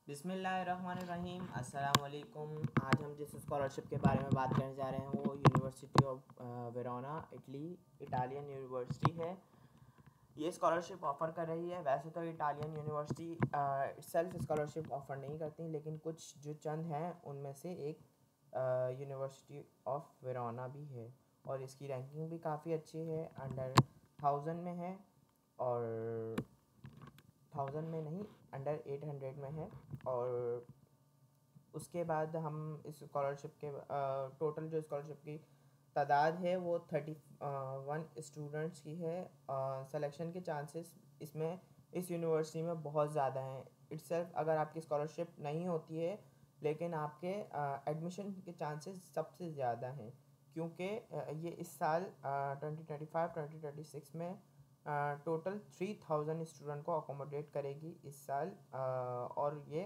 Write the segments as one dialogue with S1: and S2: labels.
S1: बिस्मिल्लाहिर्रहमानिर्रहीम अस्सलाम वालेकुम। आज हम जिस स्कॉलरशिप के बारे में बात करने जा रहे हैं वो university of Verona Italian university है। ये स्कॉलरशिप ऑफ़र कर रही है। वैसे तो Italian university self scholarship offer नहीं करती, लेकिन कुछ जो चंद हैं उनमें से एक यूनिवर्सिटी ऑफ वेरोना भी है और इसकी रैंकिंग भी काफ़ी अच्छी है। अंडर 1000 में है और 1000 में नहीं, अंडर 800 में है। और उसके बाद हम इस स्कॉलरशिप के टोटल जो स्कॉलरशिप की तादाद है वो 31 स्टूडेंट्स की है। सिलेक्शन के चांसेस इसमें इस यूनिवर्सिटी में बहुत ज़्यादा हैं। इट्सेल्फ अगर आपकी स्कॉलरशिप नहीं होती है लेकिन आपके एडमिशन के चांसेस सबसे ज़्यादा हैं, क्योंकि ये इस साल 2025-2026 में टोटल 3000 स्टूडेंट को अकोमोडेट करेगी इस साल। और ये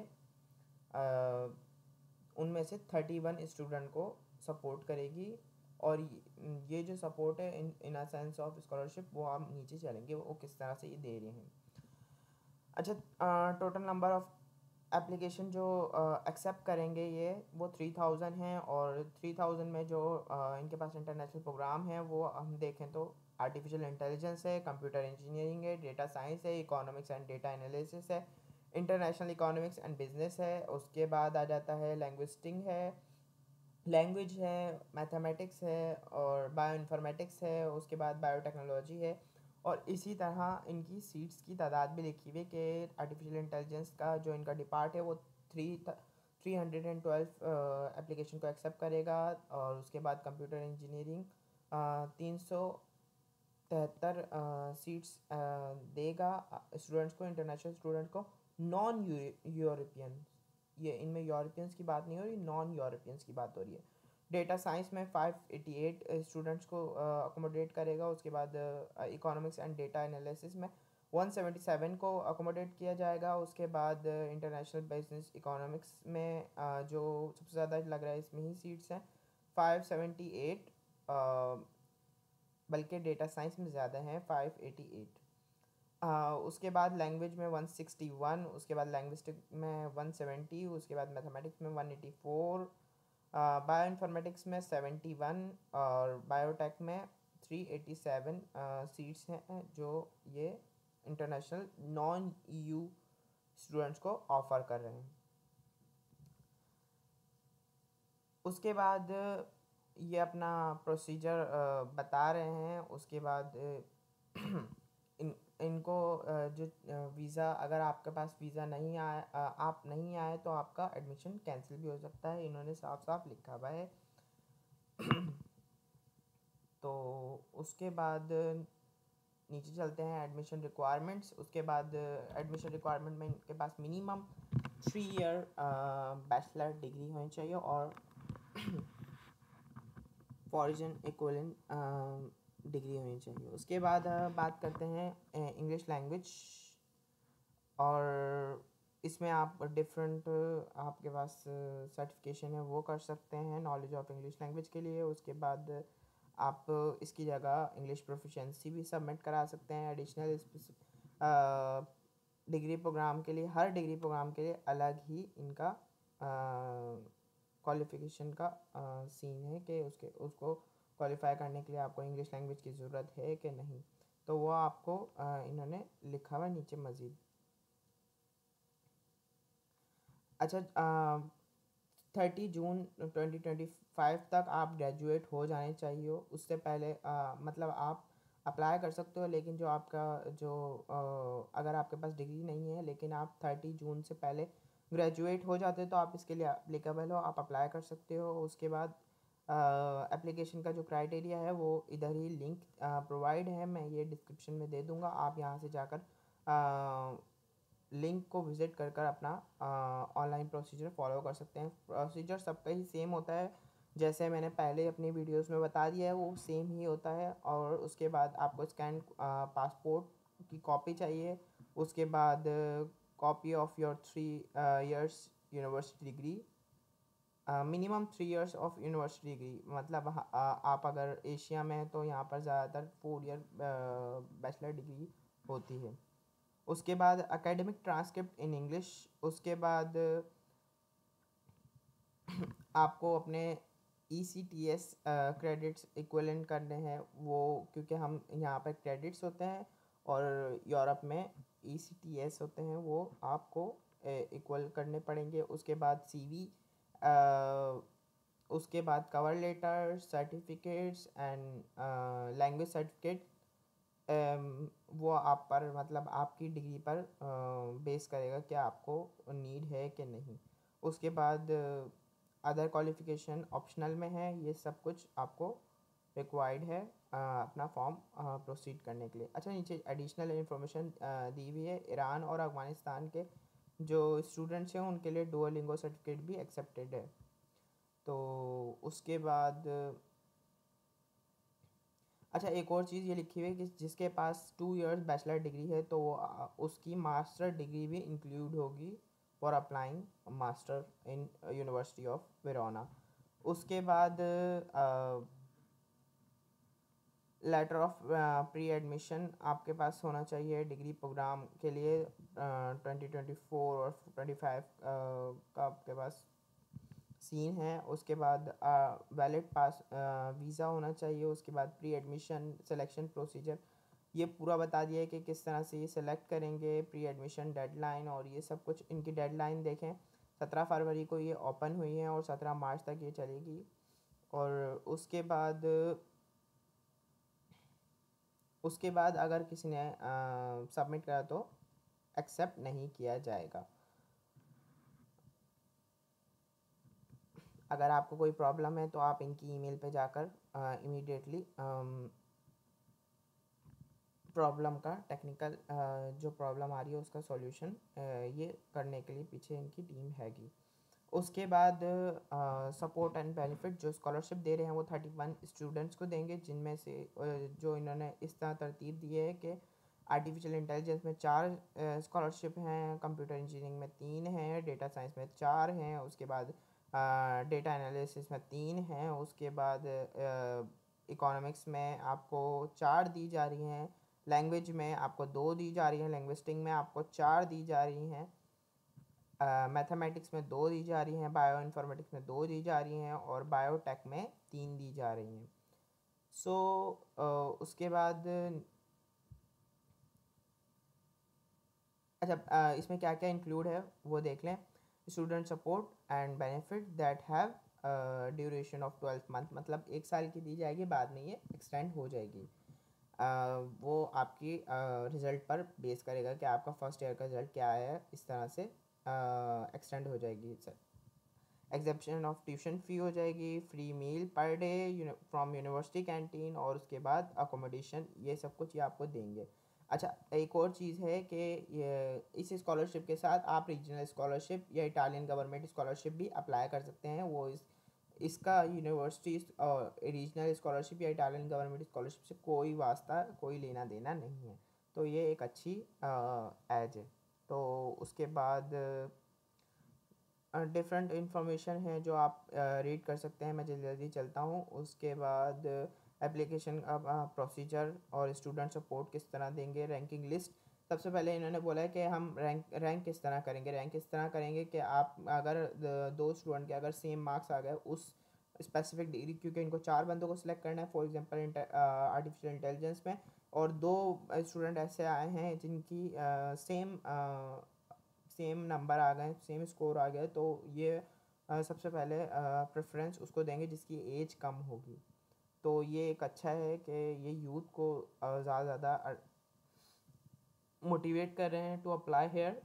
S1: उनमें से 31 स्टूडेंट को सपोर्ट करेगी। और ये जो सपोर्ट है इन अ सेंस ऑफ स्कॉलरशिप वो हम नीचे चलेंगे वो किस तरह से ये दे रहे हैं। अच्छा, टोटल नंबर ऑफ़ एप्लीकेशन जो एक्सेप्ट करेंगे ये वो 3000 हैं। और 3000 में जो इनके पास इंटरनेशनल प्रोग्राम है वो हम देखें तो आर्टिफिशियल इंटेलिजेंस है, कंप्यूटर इंजीनियरिंग है, डेटा साइंस है, इकोनॉमिक्स एंड डेटा एनालिसिस है, इंटरनेशनल इकोनॉमिक्स एंड बिजनेस है। उसके बाद आ जाता है लैंग्वेज है, मैथमेटिक्स है और बायो इन्फॉर्मेटिक्स है। उसके बाद बायोटेक्नोलॉजी है। और इसी तरह इनकी सीट्स की तादाद भी लिखी हुई है कि आर्टिफिशियल इंटेलिजेंस का जो इनका डिपार्ट है वो 312 एप्लीकेशन को एक्सेप्ट करेगा। और उसके बाद कंप्यूटर इंजीनियरिंग 373 सीट्स देगा स्टूडेंट्स को, इंटरनेशनल स्टूडेंट को, नॉन यूरोपियन। ये इनमें यूरोपियंस की बात नहीं हो रही, नॉन यूरोपियंस की बात हो रही है। डेटा साइंस में 588 स्टूडेंट्स को अकोमोडेट करेगा। उसके बाद इकोनॉमिक्स एंड डेटा एनालिसिस में 177 को अकोमोडेट किया जाएगा। उसके बाद इंटरनेशनल बिजनेस इकोनॉमिक्स में जो सबसे ज़्यादा लग रहा है इसमें ही सीट्स हैं 578, बल्कि डेटा साइंस में ज़्यादा हैं 588। उसके बाद लैंग्वेज में 161, उसके बाद लैंग्विस्टिक में 170, उसके बाद मैथमेटिक्स में 184, बायो इन्फॉर्मेटिक्स में 71 और बायोटेक में 387 सीट्स हैं जो ये इंटरनेशनल नॉन ईयू स्टूडेंट्स को ऑफ़र कर रहे हैं। उसके बाद ये अपना प्रोसीजर बता रहे हैं। उसके बाद इनको जो वीज़ा, अगर आपके पास वीज़ा नहीं आए, आप नहीं आए तो आपका एडमिशन कैंसिल भी हो सकता है, इन्होंने साफ साफ लिखा हुआ है। तो उसके बाद नीचे चलते हैं एडमिशन रिक्वायरमेंट्स। उसके बाद एडमिशन रिक्वायरमेंट में इनके पास मिनिमम 3 ईयर बैचलर डिग्री होनी चाहिए और फॉरेन इक्विवेलेंट डिग्री होनी चाहिए। उसके बाद बात करते हैं इंग्लिश लैंग्वेज। और इसमें आप डिफरेंट आपके पास सर्टिफिकेशन है वो कर सकते हैं नॉलेज ऑफ इंग्लिश लैंग्वेज के लिए। उसके बाद आप इसकी जगह इंग्लिश प्रोफिशेंसी भी सबमिट करा सकते हैं। एडिशनल डिग्री प्रोग्राम के लिए, हर डिग्री प्रोग्राम के लिए अलग ही इनका क्वालिफ़िकेशन का सीन है कि उसको क्वालिफाई करने के लिए आपको इंग्लिश लैंग्वेज की ज़रूरत है कि नहीं, तो वो आपको इन्होंने लिखा हुआ नीचे मज़ीद। अच्छा, 30 जून 2025 तक आप ग्रेजुएट हो जाने चाहिए। उससे पहले मतलब आप अप्लाई कर सकते हो, लेकिन जो आपका जो अगर आपके पास डिग्री नहीं है लेकिन आप 30 जून से पहले ग्रेजुएट हो जाते हो तो आप इसके लिए एप्लीकेबल हो, आप अप्लाई कर सकते हो। उसके बाद एप्लीकेशन का जो क्राइटेरिया है वो इधर ही लिंक प्रोवाइड है, मैं ये डिस्क्रिप्शन में दे दूँगा। आप यहाँ से जाकर लिंक को विज़िट कर कर अपना ऑनलाइन प्रोसीजर फॉलो कर सकते हैं। प्रोसीजर सबका ही सेम होता है, जैसे मैंने पहले अपनी वीडियोस में बता दिया है वो सेम ही होता है। और उसके बाद आपको स्कैन पासपोर्ट की कॉपी चाहिए। उसके बाद copy of your 3 years university degree, minimum 3 years of university degree. मतलब आप अगर एशिया में हैं तो यहाँ पर ज़्यादातर 4 ईयर बैचलर डिग्री होती है। उसके बाद एकेडमिक ट्रांसक्रिप्ट इन इंग्लिश। उसके बाद आपको अपने ECTS क्रेडिट्स इक्वलेंट करने हैं वो, क्योंकि हम यहाँ पर क्रेडिट्स होते हैं और यूरोप में ECTS होते हैं, वो आपको इक्वल करने पड़ेंगे। उसके बाद CV, उसके बाद cover letter, certificates and language certificate, वो आप पर मतलब आपकी डिग्री पर बेस करेगा कि आपको नीड है कि नहीं। उसके बाद अदर क्वालिफ़िकेशन ऑप्शनल में है, ये सब कुछ आपको रिक्वायर्ड है अपना फॉर्म प्रोसीड करने के लिए। अच्छा, नीचे एडिशनल इन्फॉर्मेशन दी हुई है, ईरान और अफ़गानिस्तान के जो स्टूडेंट्स हैं उनके लिए डुओलिंगो सर्टिफिकेट भी एक्सेप्टेड है। तो उसके बाद अच्छा, एक और चीज़ ये लिखी हुई है कि जिसके पास 2 इयर्स बैचलर डिग्री है तो वो उसकी मास्टर डिग्री भी इंक्लूड होगी for applying master in university of Verona. उसके बाद लेटर ऑफ प्री एडमिशन आपके पास होना चाहिए डिग्री प्रोग्राम के लिए 2024 और 25 का आपके पास सीन है। उसके बाद वैलिड पास वीज़ा होना चाहिए। उसके बाद प्री एडमिशन सिलेक्शन प्रोसीजर ये पूरा बता दिया है कि किस तरह से ये सिलेक्ट करेंगे, प्री एडमिशन डेडलाइन और ये सब कुछ। इनकी डेडलाइन देखें, 17 फरवरी को ये ओपन हुई है और 17 मार्च तक ये चलेगी। और उसके बाद अगर किसी ने सबमिट करा तो एक्सेप्ट नहीं किया जाएगा। अगर आपको कोई प्रॉब्लम है तो आप इनकी ईमेल पे जाकर इमीडिएटली प्रॉब्लम का टेक्निकल जो प्रॉब्लम आ रही है उसका सॉल्यूशन ये करने के लिए पीछे इनकी टीम हैगी। उसके बाद सपोर्ट एंड बेनिफिट जो स्कॉलरशिप दे रहे हैं वो 31 स्टूडेंट्स को देंगे, जिनमें से जो इन्होंने इस तरह तरतीब दी है कि आर्टिफिशियल इंटेलिजेंस में 4 स्कॉलरशिप हैं, कंप्यूटर इंजीनियरिंग में 3 हैं, डेटा साइंस में 4 हैं, उसके बाद डेटा एनालिसिस में 3 हैं, उसके बाद इकोनॉमिक्स में आपको 4 दी जा रही हैं, लैंग्वेज में आपको 2 दी जा रही हैं, लैंग्विस्टिक में आपको 4 दी जा रही हैं, मैथमेटिक्स में 2 दी जा रही हैं, बायो इन्फॉर्मेटिक्स में 2 दी जा रही हैं और बायोटेक में 3 दी जा रही हैं। उसके बाद अच्छा, इसमें क्या क्या इंक्लूड है वो देख लें। Student support and benefit that have duration of 12 month, मतलब 1 साल की दी जाएगी, बाद में ये एक्सटेंड हो जाएगी। वो आपकी रिज़ल्ट पर बेस करेगा कि आपका फर्स्ट ईयर का रिज़ल्ट क्या है, इस तरह से एक्सटेंड हो जाएगी sir. Exemption of tuition fee हो जाएगी, free meal per day from university canteen और उसके बाद अकोमोडेशन, ये सब कुछ ये आपको देंगे। अच्छा, एक और चीज़ है कि इस स्कॉलरशिप के साथ आप रीजनल स्कॉलरशिप या इटालियन गवर्नमेंट स्कॉलरशिप भी अप्लाई कर सकते हैं। वो इसका यूनिवर्सिटी रीजनल स्कॉलरशिप या इटालियन गवर्नमेंट स्कॉलरशिप से कोई वास्ता, कोई लेना देना नहीं है। तो ये एक अच्छी एज है। तो उसके बाद डिफरेंट इंफॉर्मेशन है जो आप रीड कर सकते हैं, मैं जल्दी जल्दी चलता हूँ। उसके बाद एप्लीकेशन का प्रोसीजर और स्टूडेंट सपोर्ट किस तरह देंगे, रैंकिंग लिस्ट। सबसे पहले इन्होंने बोला है कि हम रैंक किस तरह करेंगे। रैंक किस तरह करेंगे कि आप अगर 2 स्टूडेंट के अगर सेम मार्क्स आ गए उस स्पेसिफिक डिग्री, क्योंकि इनको 4 बंदों को सिलेक्ट करना है फॉर एग्जांपल आर्टिफिशियल इंटेलिजेंस में, और 2 स्टूडेंट ऐसे आए हैं जिनकी सेम नंबर आ गए, सेम स्कोर आ गया, तो ये सबसे पहले प्रेफरेंस उसको देंगे जिसकी एज कम होगी। तो ये एक अच्छा है कि ये यूथ को ज़्यादा मोटिवेट कर रहे हैं टू अप्लाई हेयर।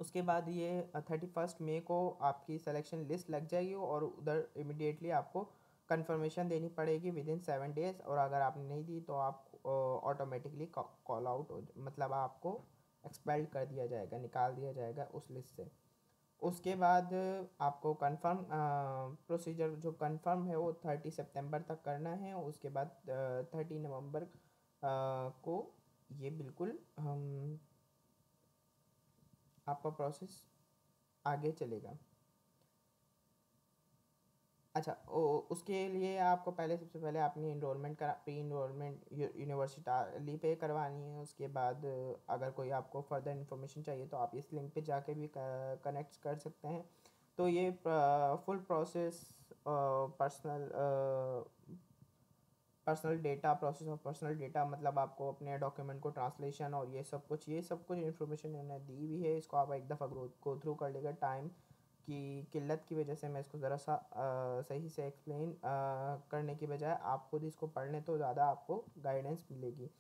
S1: उसके बाद ये 31 मई को आपकी सिलेक्शन लिस्ट लग जाएगी और उधर इमिडिएटली आपको कंफर्मेशन देनी पड़ेगी विद इन 7 डेज़, और अगर आपने नहीं दी तो आप ऑटोमेटिकली कॉल आउट हो, मतलब आपको एक्सपेल्ड कर दिया जाएगा, निकाल दिया जाएगा उस लिस्ट से। उसके बाद आपको कंफर्म प्रोसीजर जो कंफर्म है वो 30 सितंबर तक करना है। उसके बाद 30 नवंबर को ये बिल्कुल आपका प्रोसेस आगे चलेगा। अच्छा, उसके लिए आपको पहले सबसे पहले अपनी इनरोलमेंट करा प्री इनरोलमेंट यूनिवर्सिटी पे करवानी है। उसके बाद अगर कोई आपको फर्दर इन्फॉर्मेशन चाहिए तो आप इस लिंक पे जाके भी कनेक्ट कर सकते हैं। तो ये full process personal personal data process of personal data, मतलब आपको अपने डॉक्यूमेंट को ट्रांसलेशन और ये सब कुछ इन्फॉर्मेशन इन्होंने दी हुई है। इसको आप एक दफ़ा गो थ्रू कर लेगा। टाइम की किल्लत की वजह से मैं इसको ज़रा सा सही से एक्सप्लेन करने की बजाय आप खुद इसको पढ़ लें तो ज़्यादा आपको गाइडेंस मिलेगी।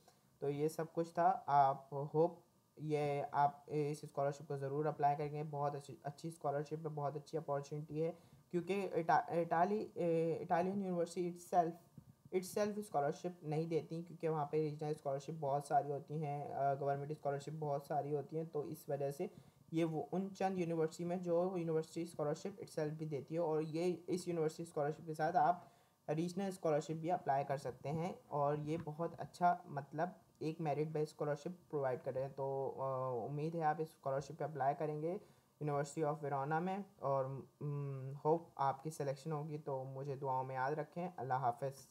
S1: तो ये सब कुछ था। आप होप ये आप इस स्कॉलरशिप को ज़रूर अप्लाई करेंगे। बहुत अच्छी अच्छी स्कॉलरशिप है, बहुत अच्छी अपॉर्चुनिटी है, क्योंकि इटालियन यूनिवर्सिटी इट्सेल्फ स्कॉलरशिप नहीं देती, क्योंकि वहाँ पे रीजनल स्कॉलरशिप बहुत सारी होती हैं, गवर्नमेंट स्कॉलरशिप बहुत सारी होती हैं। तो इस वजह से ये वो उन चंद यूनिवर्सिटी में जो यूनिवर्सिटी स्कॉलरशिप इट्सेल्फ भी देती है, और ये इस यूनिवर्सिटी स्कॉलरशिप के साथ आप रीजनल स्कॉलरशिप भी अप्लाई कर सकते हैं। और ये बहुत अच्छा, मतलब एक मेरिट बेस्ड स्कॉलरशिप प्रोवाइड कर रहे हैं। तो उम्मीद है आप इस स्कॉलरशिप पे अप्लाई करेंगे यूनिवर्सिटी ऑफ वेरोना में, और होप आपकी सिलेक्शन होगी। तो मुझे दुआओं में याद रखें। अल्लाह हाफ़िज़।